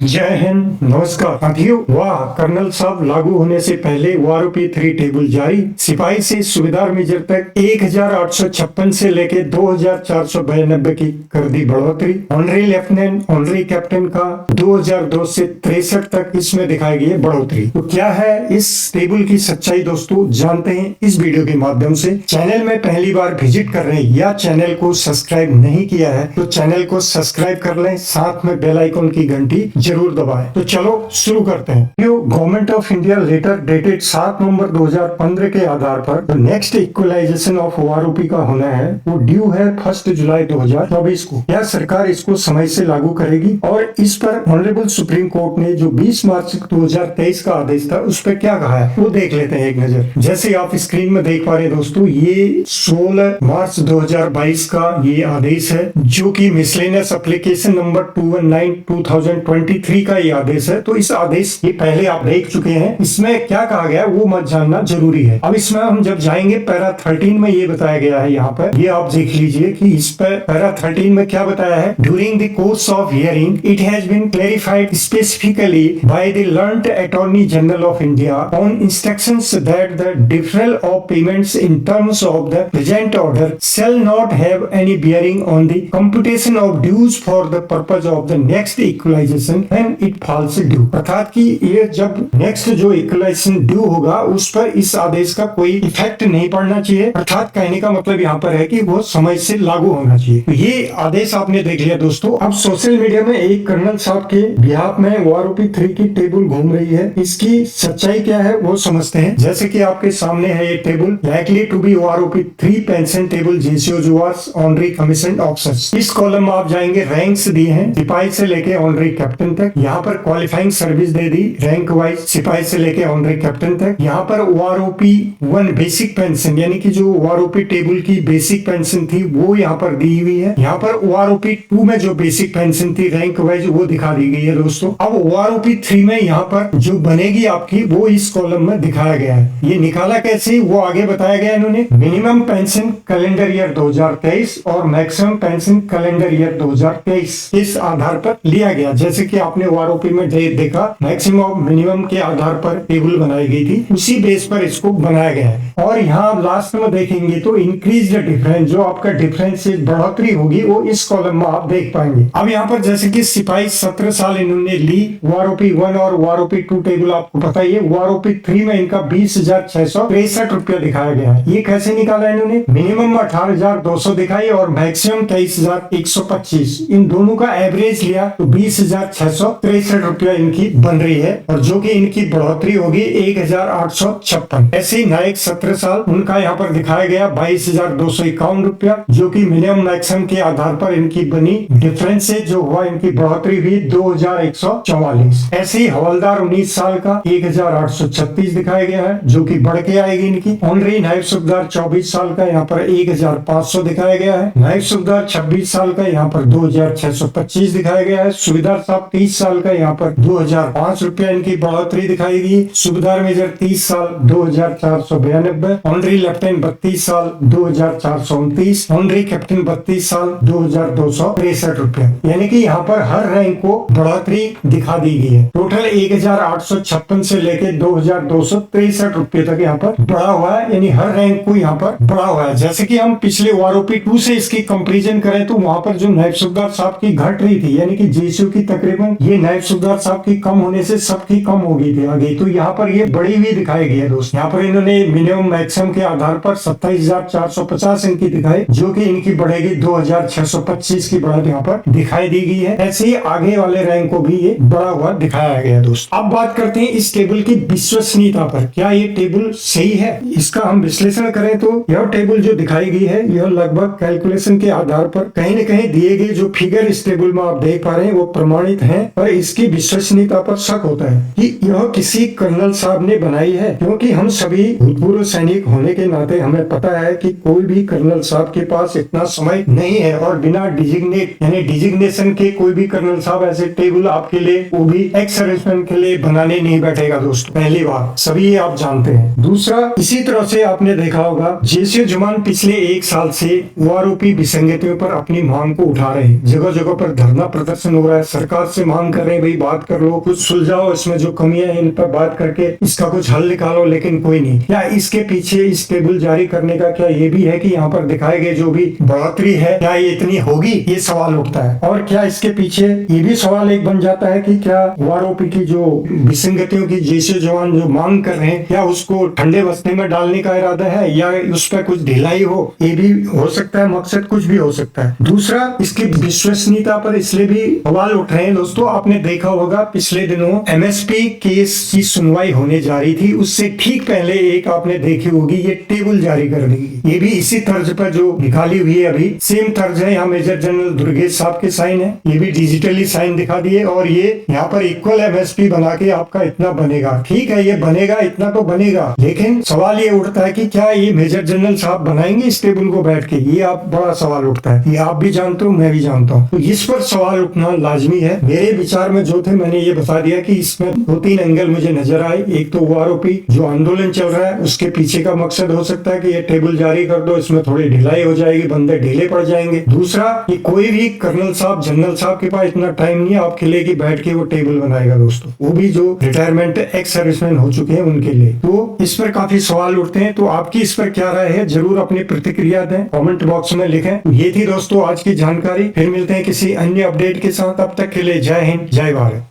जय हिंद, नमस्कार साथियों। वाह, कर्नल साहब लागू होने से पहले वारूपी 3 टेबल जारी। सिपाही से सूबेदार मेजर तक 1856 से लेके 2492 की कर दी बढ़ोतरी। ऑनरी लेफ्टिनेंट, ऑनरी कैप्टन का 2002 से 63 तक इसमें दिखाई गई बढ़ोतरी। तो क्या है इस टेबल की सच्चाई दोस्तों, जानते हैं इस वीडियो के माध्यम से। चैनल में पहली बार विजिट कर रहे हैं या चैनल को सब्सक्राइब नहीं किया है तो चैनल को सब्सक्राइब कर लें, साथ में बेल आइकन की घंटी जरूर दबाएं। तो चलो शुरू करते हैं। Government of India letter dated 7 नवंबर 2015 के आधार पर जो नेक्स्ट इक्वलाइजेशन ऑफ वारूपी का होना है वो ड्यू है 1 जुलाई 2024 को। क्या सरकार इसको समय से लागू करेगी? और इस पर ऑनरेबल सुप्रीम कोर्ट ने जो 20 मार्च 2023 का आदेश था उस पर क्या कहा है वो देख लेते हैं एक नजर। जैसे आप स्क्रीन में देख पा रहे हैं दोस्तों, ये 16 मार्च 2022 का ये आदेश है जो कि मिसलेनियस एप्लीकेशन नंबर 219/2023 का ये आदेश है। तो इस आदेश ये पहले आप देख चुके हैं, इसमें क्या कहा गया वो मत जानना जरूरी है। अब इसमें हम जब जाएंगे पैरा 13 में ये बताया गया है, यहाँ पर ये आप देख लीजिए कि इस पर पैरा 13 में क्या बताया है। During the course of hearing it has been clarified specifically by the learned attorney general of India on instructions that the deferral of payments in terms of the present order shall not have any bearing on the computation of dues for the purpose of the next equalization when it falls due। अर्थात कि ये जब next जो equalisation due होगा उस पर इस आदेश का कोई इफेक्ट नहीं पड़ना चाहिए। अर्थात कहने का मतलब यहाँ पर है कि वो समय से लागू होना चाहिए। तो ये आदेश आपने देख लिया दोस्तों। अब सोशल मीडिया में एक कर्नल साहब के बिहाफ में वारूपी 3 की टेबल घूम रही है, इसकी सच्चाई क्या है वो समझते हैं। जैसे कि आपके सामने है ये टेबल, लाइकली टू बी वारूपी 3 पेंशन टेबल जेसीओ जुआर्स ऑनरी कमीशन ऑफिसर्स। इस कॉलम में आप जाएंगे, रैंक्स दिए हैं सिपाही से लेके ऑनरी कैप्टन तक। यहाँ पर क्वालिफाइंग सर्विस दे दी रैंक वाइज सिपाही से लेके ऑनरी कैप्टन तक। यहाँ पर वारूपी 1 बेसिक पेंशन यानी कि जो वारूपी टेबल की बेसिक पेंशन थी वो यहाँ पर दी हुई है। यहाँ पर वारूपी 2 में जो बेसिक पेंशन थी रैंक वाइज वो दिखा दी गई है दोस्तों। अब वारूपी 3 में यहाँ पर जो बनेगी आपकी वो इस कॉलम में दिखाया गया है। ये निकाला कैसे वो आगे बताया गया इन्होंने। मिनिमम पेंशन कैलेंडर ईयर 2023 और मैक्सिमम पेंशन कैलेंडर ईयर 2023 इस आधार पर लिया गया। जैसे कि आपने वारूपी में देखा मैक्सिमम और मिनिमम के आधार पर टेबल बनाई गई थी, उसी बेस पर इसको बनाया गया है। और यहाँ लास्ट में देखेंगे तो इंक्रीज द डिफरेंस, जो आपका डिफरेंस से बढ़ोतरी होगी वो इस कॉलम में आप देख पाएंगे। अब यहाँ पर जैसे कि सिपाही 17 साल इन्होंने ली, वारूपी 1 और वारूपी 2 टेबल आपको पता ही है। वारूपी 3 में इनका 20,663 रुपया दिखाया गया है। ये कैसे निकाला इन्होंने? मिनिमम 18,200 दिखाई और मैक्सिमम 23,125, इन दोनों का एवरेज लिया तो 20,663 रुपया इनकी बन रही है। और जो कि इनकी बढ़ोतरी होगी 1,856। ऐसे ही नायक 17 साल, उनका यहाँ पर दिखाया गया 22,251 रुपया, जो कि मिनिमम मैक्सिमम के आधार पर इनकी बनी। डिफरेंस से जो हुआ इनकी बढ़ोतरी हुई 2,144। ऐसे ही हवलदार 19 साल का 1,836 दिखाया गया है, जो कि बढ़ के आएगी इनकी। ऑनरी नायब सूबेदार 24 साल का यहाँ पर 1,500 दिखाया गया है। नायब सूबेदार 26 साल का यहाँ पर 2,625 दिखाया गया है। सूबेदार साहब 30 साल का यहाँ पर 2,005 रुपया इनकी बढ़ोतरी दिखाई गई। सूबेदार मेजर 30 साल 2,492। ऑनरी लेफ्टिनेंट 32 साल 2,429। ऑनरी कैप्टन 32 साल 2,263 रुपया। यानी कि यहाँ पर हर रैंक को बढ़ोतरी दिखा दी गई है। टोटल 1,856 से लेके 2,263 रुपये तक यहाँ पर बढ़ा हुआ है, यानी हर रैंक को यहाँ पर बढ़ा हुआ है। जैसे कि हम पिछले वारूपी 2 से इसकी कंपैरिजन करें तो वहां पर जो नायब सूबेदार साहब की घट रही थी, यानी कि जेसीओ की तकरीबन ये नायब सूबेदार साहब की कम होने से सबकी कम हो गई थी आगे, तो यहाँ पर ये बड़ी हुई दिखाई गई है दोस्त। यहाँ पर इन्होंने मिनिमम मैक्सिमम के आधार पर 27,450 इनकी दिखाई, जो कि इनकी बढ़ेगी 2,625 की बढ़त यहाँ पर दिखाई दी गई है। ऐसे ही आगे वाले रैंक को भी ये बढ़ा हुआ दिखाया गया दोस्त। अब बात करते हैं इस टेबल की विश्वसनीयता पर। क्या ये टेबल सही है? इसका हम विश्लेषण करें तो यह टेबल जो दिखाई गई है यह लगभग कैलकुलेशन के आधार पर कहीं न कहीं दिए गए जो फिगर इस टेबल में आप देख पा रहे हैं वो प्रमाणित हैं, पर इसकी विश्वसनीयता पर शक होता है कि यह किसी कर्नल साहब ने बनाई है, क्योंकि हम सभी भूतपूर्व सैनिक होने के नाते हमें पता है कि कोई भी कर्नल साहब के पास इतना समय नहीं है और बिना डिजिग्नेट यानी डिजिग्नेशन के कोई भी कर्नल साहब ऐसे टेबल आपके लिए, वो भी एक्स सर्विसमैन के लिए बनाने नहीं बैठेगा दोस्तों। पहली बात सभी आप जानते हैं। दूसरा, इसी तरह से आपने देखा होगा जेसीओ जवान पिछले 1 साल से वारूपी विसंगतियों पर अपनी मांग को उठा रहे हैं। जगह जगह पर धरना प्रदर्शन हो रहा है, सरकार से मांग कर रहे हैं भाई बात कर लो, कुछ सुलझाओ, इसमें जो कमियां हैं इन पर बात करके इसका कुछ हल निकालो, लेकिन कोई नहीं। क्या इसके पीछे इस टेबल जारी करने का क्या ये भी है कि यहाँ पर दिखाए गए जो भी बढ़ोतरी है क्या ये इतनी होगी, ये सवाल उठता है। और क्या इसके पीछे ये भी सवाल एक बन जाता है कि क्या ओआरओपी की जो विसंगतियों की जैसे जवान जो मांग कर रहे हैं क्या उसको ठंडे बस्ते में डालने का इरादा है या उस पर कुछ ढिलाई हो, ये भी हो सकता है, मकसद कुछ भी हो सकता है। दूसरा, इसकी विश्वसनीयता पर इसलिए भी सवाल उठ रहे हैं। दोस्तों आपने देखा होगा पिछले दिनों एमएसपी केस की सुनवाई होने जा रही थी, उससे ठीक पहले एक आपने देखी होगी ये टेबल जारी कर देगी, ये भी इसी तर्ज पर जो निकाली हुई है, अभी सेम तर्ज है। यहाँ मेजर जनरल दुर्गेश साहब के साइन है, ये भी डिजिटली साइन दिखा दिए और ये यहाँ पर इक्वल एमएसपी बना के आपका इतना बनेगा। ठीक है ये बनेगा, इतना तो बनेगा, लेकिन सवाल ये उठता है कि क्या ये मेजर जनरल साहब बनाएंगे इस टेबल को बैठ के, ये आप बड़ा सवाल उठता है। ये आप भी जानते हो, मैं भी जानता हूँ, तो इस पर सवाल उठना लाजमी है। मेरे विचार में जो थे मैंने ये बता दिया कि इसमें 2-3 एंगल मुझे नजर आए। एक तो ओआरओपी जो आंदोलन चल रहा है उसके पीछे का मकसद हो सकता है कि ये टेबल जारी कर दो, इसमें थोड़ी ढिलाई हो जाएगी, बंदे ढीले पड़ जाएंगे। दूसरा, ये कोई भी कर्नल साहब जनरल साहब के पास इतना टाइम नहीं है आप किले की बैठ के वो टेबल बनाएगा दोस्तों, वो भी जो रिटायरमेंट एक्स सर्विसमैन हो चुके हैं उनके लिए। तो इस पर काफी सवाल उठते हैं, तो आपकी इस पर क्या राय है जरूर अपनी प्रतिक्रिया दें, कमेंट बॉक्स में लिखें। ये थी दोस्तों आज की जानकारी, फिर मिलते हैं किसी अन्य अपडेट के साथ, तब तक के लिए जय हिंद जय भारत।